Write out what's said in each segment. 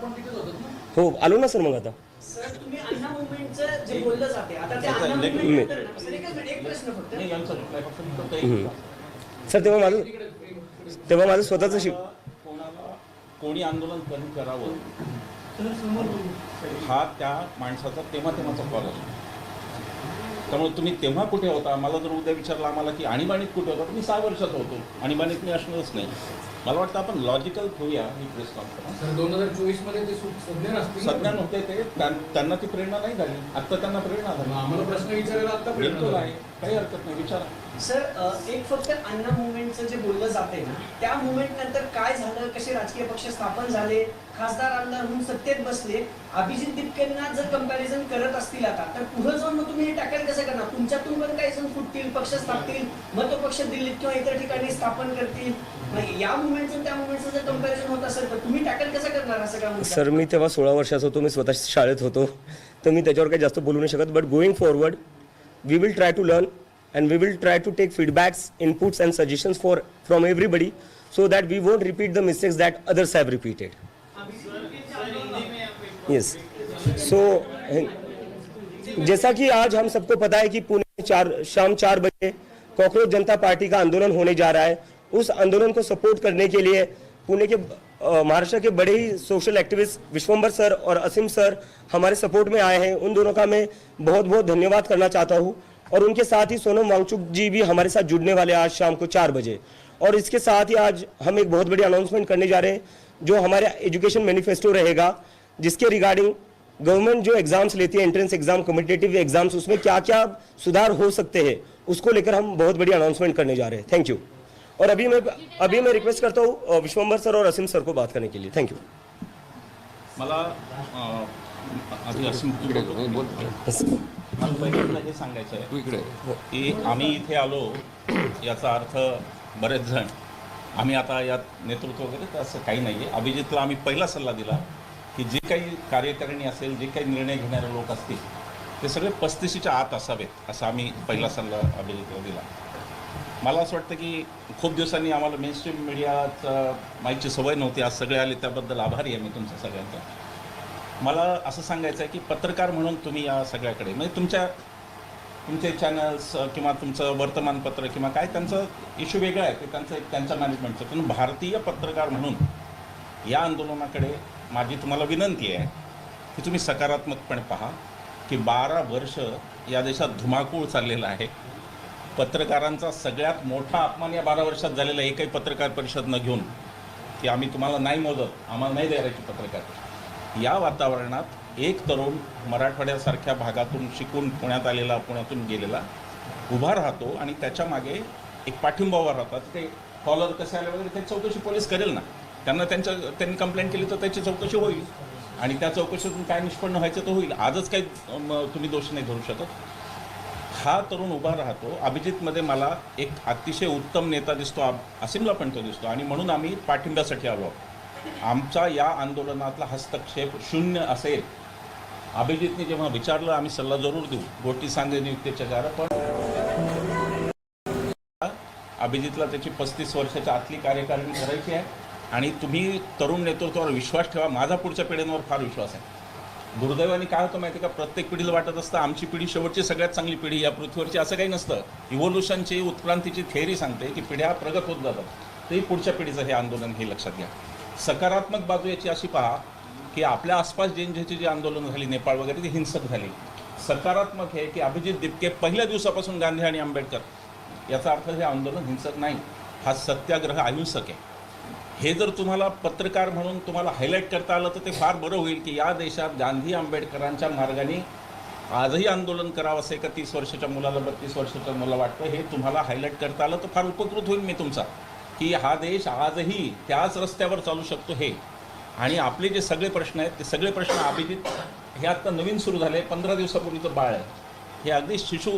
पण तिथेच होतात ना? हो आलो ना सर मग आता. सर तुम्ही अण्णा मुवमेंटचं जे बोललं जाते आता त्या अण्णा मुवमेंट नंतर एक प्रश्न फक्त नाही यांचा रिप्लाय फक्त सर तेव्हा माझं स्वतःचं कोणाला कोणी आंदोलन कधी करावं हा त्या माणसाचा तेव्हाचा कॉल असतो. त्यामुळे तुम्ही तेव्हा कुठे होता, मला जर उद्या विचारलं आम्हाला की आणीबाणीत कुठे होता, तर मी 6 वर्षाचा होतो. आणीबाणीत मी असणारच नाही. मला वाटतं आपण लॉजिकल घेऊया ही प्रेस कॉन्फरन्स. सर 2024 मध्ये ते सज्ञान असतील ना? सज्ञान होते ते त्यांना ती प्रेरणा नाही झाली. आता त्यांना प्रेरणा झाली. आम्हाला प्रश्न विचारायला आता बिलकुल आहे, काही हरकत नाही, विचारा. सर एक फक्त अण्णा मुवमेंटचं जे बोललं जाते ना त्या मुवमेंट नंतर काय झालं, कसे राजकीय पक्ष स्थापन झाले, खासदार आमदार म्हणून सत्तेत बसले, अभिजित दिपकेंना जर कंपॅरिझन करत असतील आता तर पुढे जाऊन मग तुम्ही हे टॅकल कसं करणार? तुमच्यातून पण काही जण फुटतील, पक्ष स्थापतील, मग तो पक्ष दिल्लीत किंवा इतर ठिकाणी स्थापन करतील. या मुवमेंटचं त्या मुवमेंटचं जर कंपॅरिझन होत असेल तर तुम्ही टॅकल कसं करणार असं काय? सर मी तेव्हा 16 वर्षाचा होतो, मी स्वतः शाळेत होतो, तर मी त्याच्यावर काही जास्त बोलू नाही शकत. But going forward we will try to learn and we will try to take feedbacks, inputs and suggestions from everybody so that we won't repeat the mistakes that others have repeated. Yes. So जैसा कि आज हम सबको पता है कि पुणे शाम 4 बजे cockroach जनता party का आंदोलन होने जा रहा है. उस आंदोलन को सपोर्ट करने के लिए पुणे के महाराष्ट्र के बड़े ही सोशल एक्टिविस्ट विश्वंबर सर और असीम सर हमारे सपोर्ट में आए हैं. उन दोनों का मैं बहुत बहुत धन्यवाद करना चाहता हूँ. और उनके साथ ही सोनम वांगचुक जी भी हमारे साथ जुड़ने वाले आज शाम को 4 बजे. और इसके साथ ही आज हम एक बहुत बड़ी अनाउंसमेंट करने जा रहे हैं जो हमारे एजुकेशन मैनिफेस्टो रहेगा, जिसके रिगार्डिंग गवर्नमेंट जो एग्जाम्स लेती है, एंट्रेंस एग्जाम, कॉम्पिटिटिव एग्जाम्स, उसमें क्या क्या सुधार हो सकते हैं उसको लेकर हम बहुत बड़ी अनाउंसमेंट करने जा रहे हैं. Thank you. और अभी मैं रिक्वेस्ट करता हूँ विश्वंबर सर और असीम सर को बात करने के लिए. Thank you. मला आधी असीम मला पहिल्यांदा हे सांगायचं आहे की आम्ही इथे आलो याचा अर्थ बरेच जण आम्ही आता यात नेतृत्व वगैरे तर असं काही नाही आहे. अभिजितला आम्ही पहिला सल्ला दिला की जे काही कार्यकारिणी असेल, जे काही निर्णय घेणारे लोक असतील ते सगळे 35च्या आत असावेत असा आम्ही पहिला सल्ला अभिजितला दिला. मला असं वाटतं की खूप दिवसांनी आम्हाला मेनस्ट्रीम मीडियाचा माहितीची सवय नव्हती, आज सगळे आले त्याबद्दल आभारी आहे मी तुमच्या सगळ्यांचा. मला असं सांगायचं आहे की पत्रकार म्हणून तुम्ही या सगळ्याकडे म्हणजे तुमचे चॅनल्स किंवा तुमचं वर्तमानपत्र किंवा काय त्यांचं इश्यू वेगळा आहे, ते त्यांच्या मॅनेजमेंटचं. पण भारतीय पत्रकार म्हणून या आंदोलनाकडे माझी तुम्हाला विनंती आहे की तुम्ही सकारात्मकपणे पहा की 12 वर्ष या देशात धुमाकूळ चाललेला आहे. पत्रकारांचा सगळ्यात मोठा अपमान या 12 वर्षात झालेला एकही पत्रकार परिषद न घेऊन की आम्ही तुम्हाला नाही मोजत, आम्हाला नाही द्यायची पत्रकार. या वातावरणात एक तरुण मराठवाड्यासारख्या भागातून शिकून पुण्यात आलेला, पुण्यातून गेलेला उभा राहतो आणि त्याच्या मागे एक पाठिंबा उभा राहतात. ते कॉलर कसे आले वगैरे त्याची चौकशी पोलीस करेल ना. त्यांनी कंप्लेंट केली तर त्याची चौकशी होईल आणि त्या चौकशीतून काय निष्पन्न व्हायचं तर होईल. आजच काही तुम्ही दोष नाही धरू शकत. हा तरुण उभा राहतो. अभिजितमध्ये मला एक अतिशय उत्तम नेता दिसतो, असीमला पण तो दिसतो आणि म्हणून आम्ही पाठिंब्यासाठी आलो. आमचा या आंदोलनातला हस्तक्षेप शून्य असेल. अभिजितने जेव्हा विचारलं आम्ही सल्ला जरूर देऊ, गोटी सांगे नियुक्तीच्या जारा. पण अभिजितला त्याची 35 वर्षाच्या आतली कार्यकारिणी करायची आहे आणि तुम्ही तरुण नेतृत्वावर विश्वास ठेवा. माझा पुढच्या पिढ्यांवर फार विश्वास आहे. दुर्दैवाने काय होतं माहिती का, प्रत्येक पिढीला वाटत असतं आमची पिढी शेवटची सगळ्यात चांगली पिढी या पृथ्वीवरची. असं काही नसतं. इव्होल्युशनची, उत्क्रांतीची थेअरी सांगते की पिढ्या प्रगत होत जातात. तरी पुढच्या पिढीचं हे आंदोलन हे लक्षात घ्या. सकारात्मक बाजू याची अशी पहा की आपल्या आसपास ज्यांची जी आंदोलनं झाली नेपाळ वगैरे ती हिंसक झाली. सकारात्मक हे की अभिजित दिपके पहिल्या दिवसापासून गांधी आणि आंबेडकर, याचा अर्थ हे आंदोलन हिंसक नाही, हा सत्याग्रह अहिंसक आहे. हे जर तुम्हाला पत्रकार म्हणून तुम्हाला हायलाईट करता आलं तर ते फार बरं होईल की या देशात गांधी आंबेडकरांच्या मार्गाने आजही आंदोलन करावं असे का 30 वर्षाच्या मुलाला 32 वर्षाच्या मुलाला वाटतं. हे तुम्हाला हायलाईट करता आलं तर फार उपकृत होईल मी तुमचा, की हा देश आजही त्याच रस्त्यावर चालू शकतो. हे आणि आपले जे सगळे प्रश्न आहेत ते सगळे प्रश्न अभिजित हे आत्ता नवीन सुरू झाले, 15 दिवसापूर्वीचं बाळ आहे, हे अगदी शिशु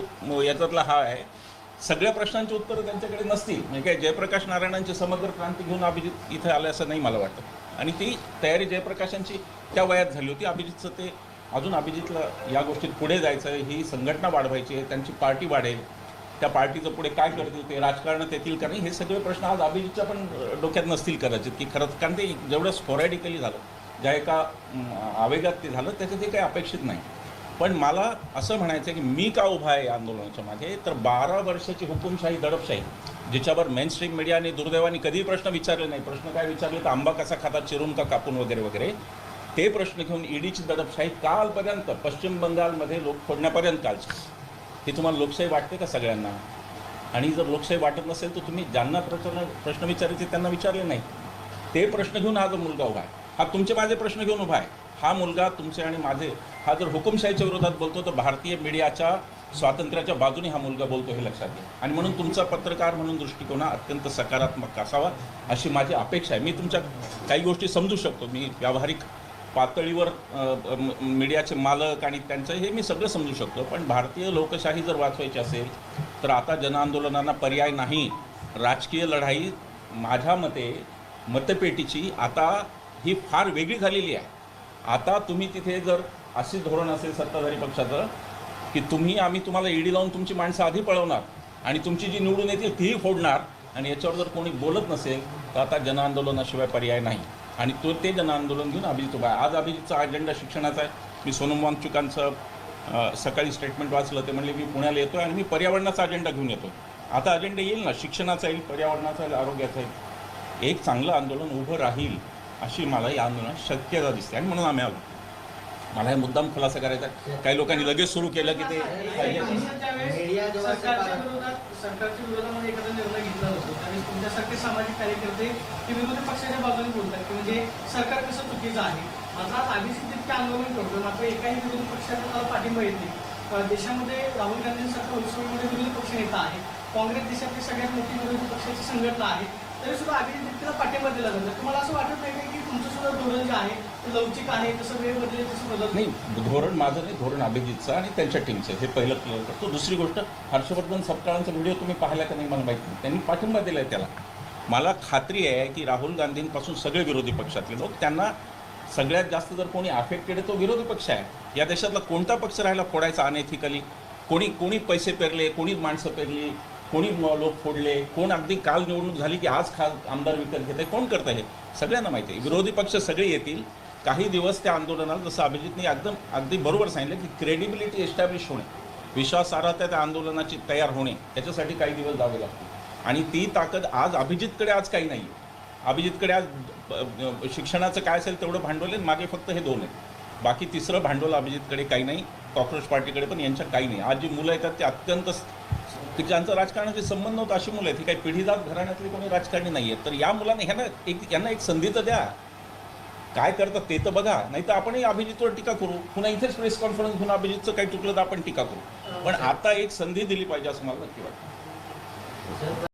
याच्यातला हा आहे. सगळ्या प्रश्नांची उत्तरं त्यांच्याकडे नसतील. म्हणजे काय जयप्रकाश नारायणांची समग्र क्रांती घेऊन अभिजित इथं आले असं नाही मला वाटतं. आणि ती तयारी जयप्रकाशांची त्या वयात झाली होती. अभिजितचं ते अजून अभिजितला या गोष्टीत पुढे जायचं आहे, ही संघटना वाढवायची आहे, त्यांची पार्टी वाढेल, त्या पार्टीचं पुढे काय करतील, ते राजकारणात येतील का नाही, हे सगळे प्रश्न आज अभिजितच्या पण डोक्यात नसतील कदाचित की खरंच. कारण ते जेवढं स्पोरॅडिकली झालं ज्या एका आवेगात ते झालं त्याचं ते काही अपेक्षित नाही. पण मला असं म्हणायचं आहे की मी का उभा आहे या आंदोलनाच्या मागे, तर 12 वर्षाची हुकुमशाही दडपशाही ज्याच्यावर मेनस्ट्रीम मीडियाने दुर्दैवाने कधीही प्रश्न विचारले नाही. प्रश्न काय विचारले तर आंबा कसा खातात, चिरून का कापून वगैरे वगैरे, ते प्रश्न घेऊन ईडीची दडपशाही कालपर्यंत पश्चिम बंगालमध्ये लोक फोडण्यापर्यंत कालची, हे तुम्हाला लोकशाही वाटते का सगळ्यांना? आणि जर लोकशाही वाटत नसेल तर तुम्ही ज्यांना प्रश्न विचारायचे त्यांना विचारले नाही. ते प्रश्न घेऊन हा जो मुलगा उभा आहे, हा तुमचे माझे प्रश्न घेऊन उभा आहे. हा मुलगा तुमचे आणि माझे, हा जर हुकुमशाहीच्या विरोधात बोलतो तर भारतीय मीडियाच्या स्वातंत्र्याच्या बाजूने हा मुलगा बोलतो हे लक्षात घ्या. आणि म्हणून तुमचा पत्रकार म्हणून दृष्टिकोन अत्यंत सकारात्मक असावा अशी माझी अपेक्षा आहे. मी तुमच्या काही गोष्टी समजू शकतो, मी व्यावहारिक पातळीवर मीडियाचे मालक आणि त्यांचं हे मी सगळं समजू शकतो. पण भारतीय लोकशाही जर वाचवायची असेल तर आता जनआंदोलनांना पर्याय नाही. राजकीय लढाई माझ्या मते मतपेटीची आता ही फार वेगळी झालेली आहे. आता तुम्ही तिथे जर अशी धोरण असेल सत्ताधारी पक्षाचं की आम्ही तुम्हाला ईडी लावून तुमची माणसं आधी पळवणार आणि तुमची जी निवडून येतील तीही फोडणार, आणि याच्यावर जर कोणी बोलत नसेल तर आता जनआंदोलनाशिवाय पर्याय नाही. आणि ते जनआंदोलन घेऊन अभिजित उभा आहे. आज अभिजितचा अजेंडा शिक्षणाचा आहे. मी सोनम वांगचुकांचं सकाळी स्टेटमेंट वाचलं, ते म्हणले मी पुण्याला येतो आणि मी पर्यावरणाचा अजेंडा घेऊन येतो. आता अजेंडा येईल ना, शिक्षणाचा येईल, पर्यावरणाचा येईल, आरोग्याचा येईल. एक चांगलं आंदोलन उभं राहील अशी मला या आंदोलनात शक्यता दिसते आणि म्हणून आम्ही आलो. मला हे मुद्दाम खुलासा करायचा आहे. काही लोकांनी लगेच सुरू केलं की ते सरकारच्या विरोधामध्ये एखादा निर्णय घेतला जातो त्यावेळेस तुमच्यासारखे सामाजिक कार्यकर्ते ते विरोधी पक्षाच्या बाजूने बोलतात की म्हणजे सरकार कसं चुकीचं आहे. आता अभिजित तितके आंदोलन करतो मात्र एकाही विरोधी पक्षाचा मला पाठिंबा येत नाही. देशामध्ये राहुल गांधींसारखा उत्सवामध्ये विरोधी पक्ष नेता आहे, काँग्रेस देशातली सगळ्यात मोठी विरोधी पक्षाची संघटना आहे, तरी सुद्धा अभिजित तितकेला पाठिंबा दिला जातो. तुम्हाला असं वाटत नाही की तुमचं सुद्धा धोरण जे आहे ते लवचिक आहे, तसं वेळ बदलेल तसं बदलत नाही? धोरण माझं नाही, धोरण अभिजितचं आणि त्यांच्या टीमचं, हे पहिलं क्लिअर करतो. दुसरी गोष्ट, हर्षवर्धन सपकाळांचा व्हिडिओ तुम्ही पाहिला का नाही मला माहिती नाही. त्यांनी पाठिंबा दिला आहे त्याला. मला खात्री आहे की राहुल गांधींपासून सगळे विरोधी पक्षातले लोक, त्यांना सगळ्यात जास्त जर कोणी अफेक्टेड आहे तो विरोधी पक्ष आहे. या देशातला कोणता पक्ष राहिला फोडायचा अनएथिकली? कोणी पैसे पेरले, कोणी माणसं पेरली, कोणी लोक फोडले, कोण अगदी काल निवडणूक झाली की आज आमदार विकत घेत आहे, कोण करतं हे सगळ्यांना माहिती आहे. विरोधी पक्ष सगळे येतील काही दिवस त्या आंदोलनाला, जसं अभिजितने अगदी बरोबर सांगितलं की क्रेडिबिलिटी एस्टॅब्लिश होणे, विश्वासार्हता त्या आंदोलनाची तयार होणे, याच्यासाठी काही दिवस जावे लागतील. आणि ती ताकद आज अभिजितकडे आज काही नाही आहे. अभिजितकडे आज शिक्षणाचं काय असेल तेवढं भांडवल आहे, मागे फक्त हे 2 आहेत. बाकी तिसरं भांडवल अभिजितकडे काही नाही, कॉक्रोच पार्टीकडे पण यांच्या काही नाही. आज जी मुलं येतात ते अत्यंत की ज्यांचं राजकारणाशी संबंध नव्हता अशी मुलं आहेत. ही काही पिढीजात घराण्यातली कोणी राजकारणी नाही आहेत. तर या मुलांना यांना एक संधी तर द्या, काय करतात ते तर बघा. नाही तर आपणही अभिजितवर टीका करू, पुन्हा इथेच प्रेस कॉन्फरन्स घेऊन अभिजितचं काही चुकलं तर आपण टीका करू. पण आता एक संधी दिली पाहिजे असं मला नक्की वाटतं.